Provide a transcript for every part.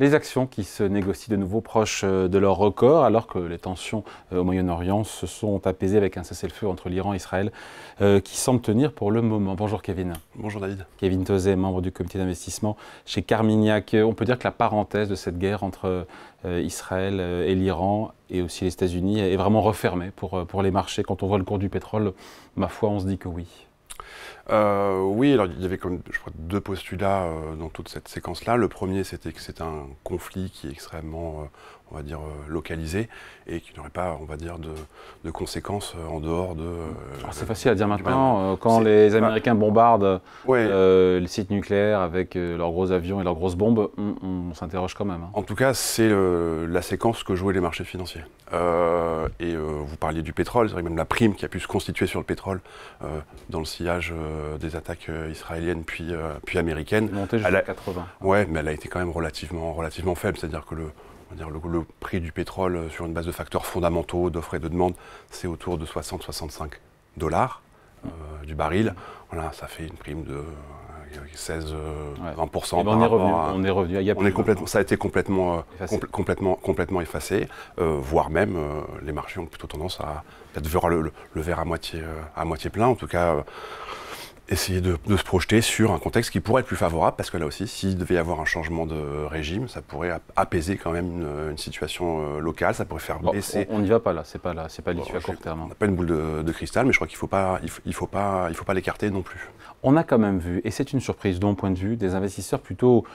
Les actions qui se négocient de nouveau proches de leur record, alors que les tensions au Moyen-Orient se sont apaisées avec un cessez-le-feu entre l'Iran et Israël, qui semble tenir pour le moment. Bonjour Kevin. Bonjour David. Kevin Tauzet, membre du comité d'investissement chez Carmignac. On peut dire que la parenthèse de cette guerre entre Israël et l'Iran et aussi les États-Unis est vraiment refermée pour les marchés. Quand on voit le cours du pétrole, ma foi, on se dit que oui. Oui, alors il y avait comme je crois deux postulats dans toute cette séquence-là. Le premier, c'était que c'est un conflit qui est extrêmement, on va dire, localisé et qui n'aurait pas, on va dire, de conséquences en dehors de... c'est facile à dire maintenant, quand les Américains bombardent les sites nucléaires avec leurs gros avions et leurs grosses bombes, on s'interroge quand même. Hein. En tout cas, c'est la séquence que jouaient les marchés financiers. Vous parliez du pétrole, c'est vrai que même la prime qui a pu se constituer sur le pétrole dans le sillage des attaques israéliennes puis américaines. Montée jusqu'à 80. Ouais, mais elle a été quand même relativement faible, c'est-à-dire que le prix du pétrole sur une base de facteurs fondamentaux d'offres et de demande, c'est autour de 60-65 dollars du baril. Voilà, ça fait une prime de 16-20%. On est revenu. Ça a été complètement effacé, voire même les marchés ont plutôt tendance à peut-être voir le verre à moitié plein, en tout cas essayer de se projeter sur un contexte qui pourrait être plus favorable, parce que là aussi, s'il devait y avoir un changement de régime, ça pourrait apaiser quand même une situation locale, ça pourrait faire baisser... On n'y va pas là, c'est pas l'issue à court terme. On n'a pas une boule de cristal, mais je crois qu'il ne faut pas l'écarter non plus. On a quand même vu, et c'est une surprise de mon point de vue, des investisseurs plutôt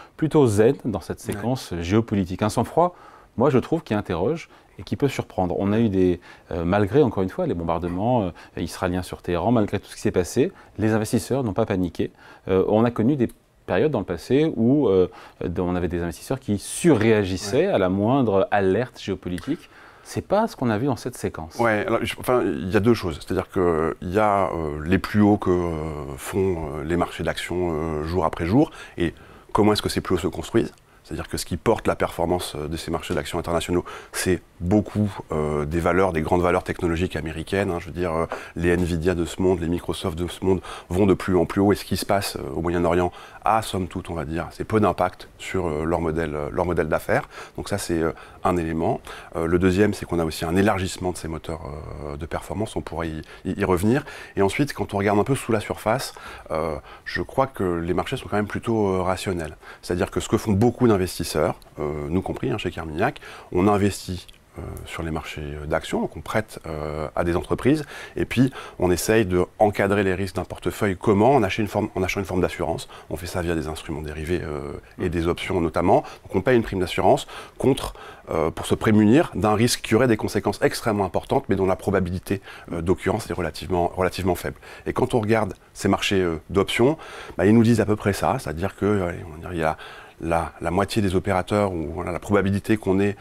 zen dans cette séquence géopolitique. Un sang-froid, moi je trouve, qui interroge et qui peut surprendre. On a eu malgré encore une fois les bombardements israéliens sur Téhéran, malgré tout ce qui s'est passé, les investisseurs n'ont pas paniqué. On a connu des périodes dans le passé où on avait des investisseurs qui surréagissaient à la moindre alerte géopolitique. C'est pas ce qu'on a vu dans cette séquence. Ouais, alors, il y a deux choses. C'est-à-dire qu'il y a les plus hauts que font les marchés d'actions jour après jour, et comment est-ce que ces plus hauts se construisent. C'est-à-dire que ce qui porte la performance de ces marchés d'actions internationaux, c'est beaucoup des grandes valeurs technologiques américaines. Hein, je veux dire, les Nvidia de ce monde, les Microsoft de ce monde vont de plus en plus haut. Et ce qui se passe au Moyen-Orient a, somme toute, on va dire, c'est peu d'impact sur leur modèle d'affaires. Donc ça, c'est un élément. Le deuxième, c'est qu'on a aussi un élargissement de ces moteurs de performance. On pourrait y revenir. Et ensuite, quand on regarde un peu sous la surface, je crois que les marchés sont quand même plutôt rationnels. C'est-à-dire que ce que font beaucoup d'investisseurs, nous compris chez Carmignac, on investit sur les marchés d'actions, donc on prête à des entreprises, et puis on essaye d'encadrer les risques d'un portefeuille. Comment ? En achetant une forme d'assurance. On fait ça via des instruments dérivés et des options notamment. Donc on paye une prime d'assurance pour se prémunir d'un risque qui aurait des conséquences extrêmement importantes, mais dont la probabilité d'occurrence est relativement faible. Et quand on regarde ces marchés d'options, ils nous disent à peu près ça, c'est-à-dire qu'il y a la moitié des opérateurs, ou voilà, la probabilité qu'on ait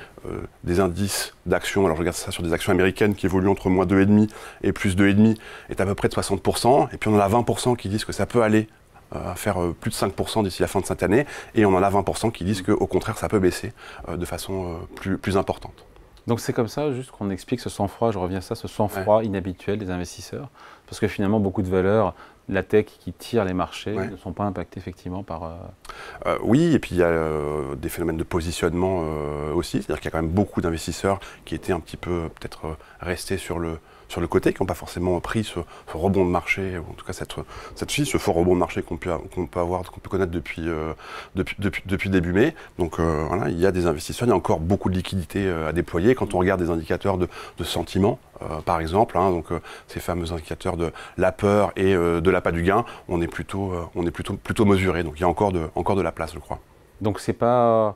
des indices d'actions, alors je regarde ça sur des actions américaines qui évoluent entre moins 2,5 et plus 2,5, est à peu près de 60%, et puis on en a 20% qui disent que ça peut aller à faire plus de 5% d'ici la fin de cette année, et on en a 20% qui disent qu'au contraire ça peut baisser de façon plus importante. Donc c'est comme ça, juste qu'on explique ce sang-froid, je reviens à ça, ce sang-froid inhabituel des investisseurs, parce que finalement beaucoup de valeurs, la tech qui tire les marchés ne sont pas impactés effectivement par... Oui, et puis il y a des phénomènes de positionnement aussi, c'est-à-dire qu'il y a quand même beaucoup d'investisseurs qui étaient un petit peu peut-être restés sur le côté, qui n'ont pas forcément pris ce rebond de marché, ou en tout cas ce fort rebond de marché qu'on peut connaître depuis début mai. Donc voilà, il y a des investisseurs, il y a encore beaucoup de liquidités à déployer. Quand on regarde des indicateurs de sentiment, par exemple, donc ces fameux indicateurs de la peur et de l'appât du gain, on est plutôt mesuré. Donc il y a encore de la place, je crois. Donc c'est pas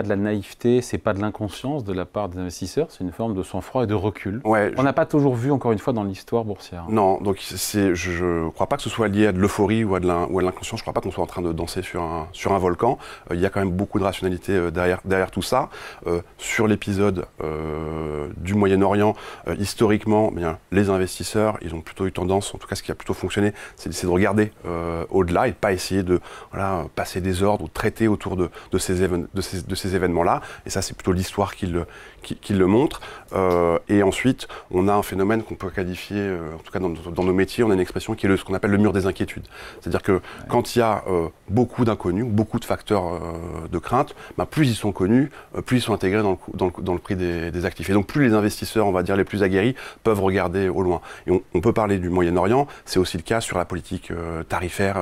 de la naïveté, c'est pas de l'inconscience de la part des investisseurs, c'est une forme de sang-froid et de recul. On n'a pas toujours vu, encore une fois, dans l'histoire boursière. Non, donc je ne crois pas que ce soit lié à de l'euphorie ou à de l'inconscience. Je ne crois pas qu'on soit en train de danser sur un volcan. Il y a quand même beaucoup de rationalité derrière tout ça. Sur l'épisode du Moyen-Orient, historiquement, les investisseurs, ils ont plutôt eu tendance, en tout cas ce qui a plutôt fonctionné, c'est de regarder au-delà et de ne pas essayer de passer des ordres ou de traiter autour autour de ces événements-là. Et ça, c'est plutôt l'histoire qui le montre. Et ensuite, on a un phénomène qu'on peut qualifier, en tout cas dans nos métiers, on a une expression qui est ce qu'on appelle le mur des inquiétudes. C'est-à-dire que quand il y a beaucoup d'inconnus, beaucoup de facteurs de crainte, plus ils sont connus, plus ils sont intégrés dans le prix des actifs. Et donc plus les investisseurs, on va dire les plus aguerris, peuvent regarder au loin. Et on peut parler du Moyen-Orient, c'est aussi le cas sur la politique tarifaire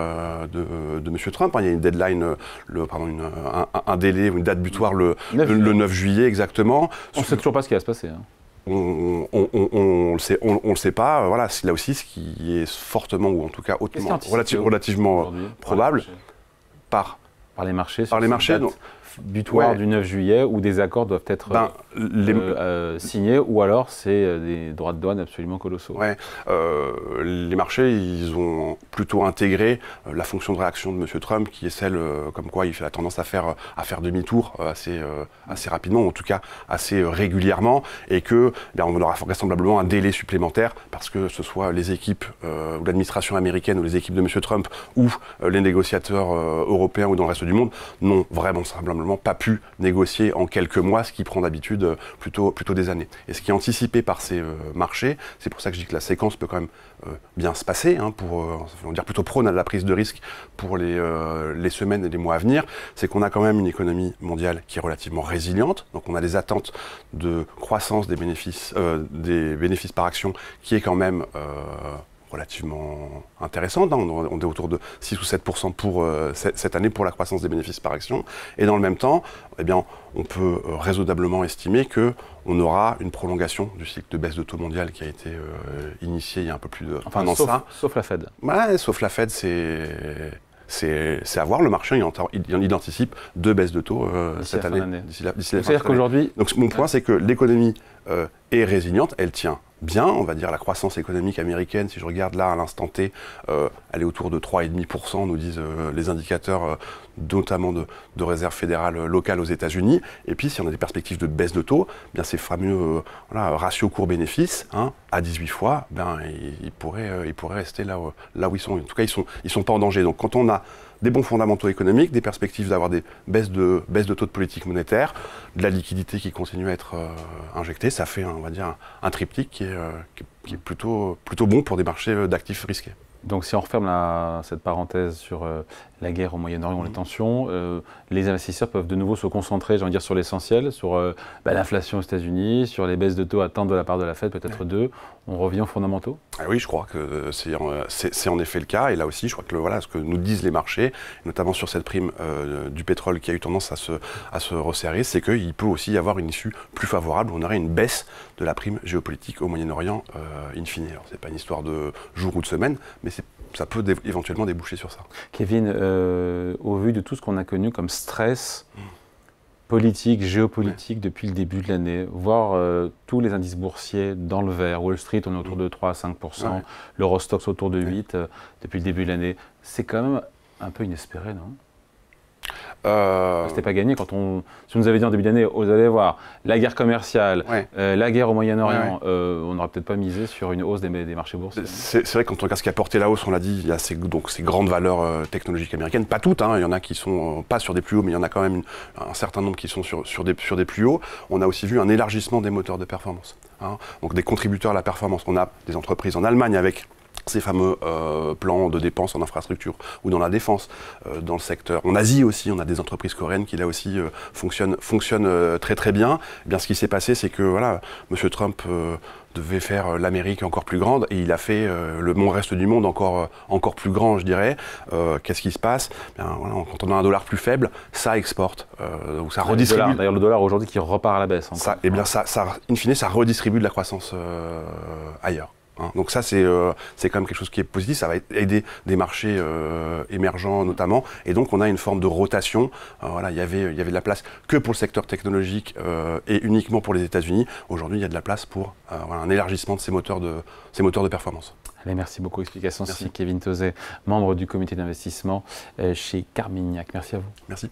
de M. Trump. Il y a une deadline, un délai, une date butoir le 9 juillet exactement. On ne sait toujours pas ce qui va se passer. Hein. On le sait pas. Voilà, c'est là aussi ce qui est fortement, ou en tout cas hautement, relativement probable par les marchés. Par les marchés. Butoir du 9 juillet où des accords doivent être signés, ou alors c'est des droits de douane absolument colossaux. Ouais. Les marchés, ils ont plutôt intégré la fonction de réaction de M. Trump, qui est celle comme quoi il a tendance à faire demi-tour assez rapidement, en tout cas assez régulièrement, et que on aura vraisemblablement un délai supplémentaire parce que ce soit les équipes ou l'administration américaine ou les équipes de M. Trump ou les négociateurs européens ou dans le reste du monde n'ont vraiment simplement pas pu négocier en quelques mois, ce qui prend d'habitude plutôt des années. Et ce qui est anticipé par ces marchés, c'est pour ça que je dis que la séquence peut quand même bien se passer, on dire plutôt prône à la prise de risque pour les semaines et les mois à venir, c'est qu'on a quand même une économie mondiale qui est relativement résiliente, donc on a des attentes de croissance des bénéfices par action qui est quand même relativement intéressante. On est autour de 6 ou 7% pour cette année pour la croissance des bénéfices par action. Et dans le même temps, on peut raisonnablement estimer qu'on aura une prolongation du cycle de baisse de taux mondial qui a été initié il y a un peu plus de un an. Sauf la Fed. Ouais, sauf la Fed, c'est à voir. Le marché il anticipe 2 baisses de taux cette année. D'ici la C'est-à-dire qu'aujourd'hui... Donc mon point, c'est que l'économie est résiliente, elle tient bien, on va dire la croissance économique américaine, si je regarde là à l'instant T, elle est autour de 3,5%, nous disent les indicateurs, notamment de réserve fédérale locale aux États-Unis. Et puis, si on a des perspectives de baisse de taux, ces fameux ratio court-bénéfice, à 18 fois, ils pourraient rester là où ils sont. En tout cas, ils sont pas en danger. Donc, quand on a des bons fondamentaux économiques, des perspectives d'avoir des baisses de taux de politique monétaire, de la liquidité qui continue à être injectée, ça fait, on va dire, un triptyque qui est plutôt bon pour des marchés d'actifs risqués. Donc si on referme cette parenthèse sur la guerre au Moyen-Orient, les tensions, les investisseurs peuvent de nouveau se concentrer, j'ai envie de dire, sur l'essentiel, sur l'inflation aux États-Unis, sur les baisses de taux attentes de la part de la Fed, peut-être deux. On revient aux fondamentaux ? Oui, je crois que c'est en effet le cas. Et là aussi, je crois que ce que nous disent les marchés, notamment sur cette prime du pétrole qui a eu tendance à se resserrer, c'est qu'il peut aussi y avoir une issue plus favorable. On aurait une baisse de la prime géopolitique au Moyen-Orient in fine. Alors, c'est pas une histoire de jours ou de semaines, mais ça peut éventuellement déboucher sur ça. Kevin, au vu de tout ce qu'on a connu comme stress politique, géopolitique depuis le début de l'année, voir tous les indices boursiers dans le vert, Wall Street on est autour de 3 à 5%, l'Eurostoxx autour de 8 depuis le début de l'année, c'est quand même un peu inespéré, non ? C'était pas gagné si on nous avait dit en début d'année, vous allez voir, la guerre commerciale, la guerre au Moyen-Orient, on n'aurait peut-être pas misé sur une hausse des marchés boursiers. C'est vrai que quand on regarde ce qui a porté la hausse, on l'a dit, il y a ces grandes valeurs technologiques américaines, pas toutes, il y en a qui sont pas sur des plus hauts, mais il y en a quand même un certain nombre qui sont sur des plus hauts. On a aussi vu un élargissement des moteurs de performance, donc des contributeurs à la performance. On a des entreprises en Allemagne avec ces fameux plans de dépenses en infrastructure ou dans la défense, dans le secteur. En Asie aussi, on a des entreprises coréennes qui là aussi fonctionnent très très bien. Eh bien, ce qui s'est passé, c'est que M. Trump devait faire l'Amérique encore plus grande et il a fait le reste du monde encore plus grand, je dirais. Qu'est-ce qui se passe ? Quand on a un dollar plus faible, ça exporte, ou ça redistribue. D'ailleurs, le dollar aujourd'hui qui repart à la baisse. In fine, ça redistribue de la croissance ailleurs. Donc ça, c'est quand même quelque chose qui est positif, ça va aider des marchés émergents notamment, et donc on a une forme de rotation. Il y avait de la place que pour le secteur technologique et uniquement pour les États-Unis. Aujourd'hui, il y a de la place pour un élargissement de ces moteurs de performance. Allez, merci beaucoup. Explication, Kevin Tauzet, membre du comité d'investissement chez Carmignac. Merci à vous. Merci.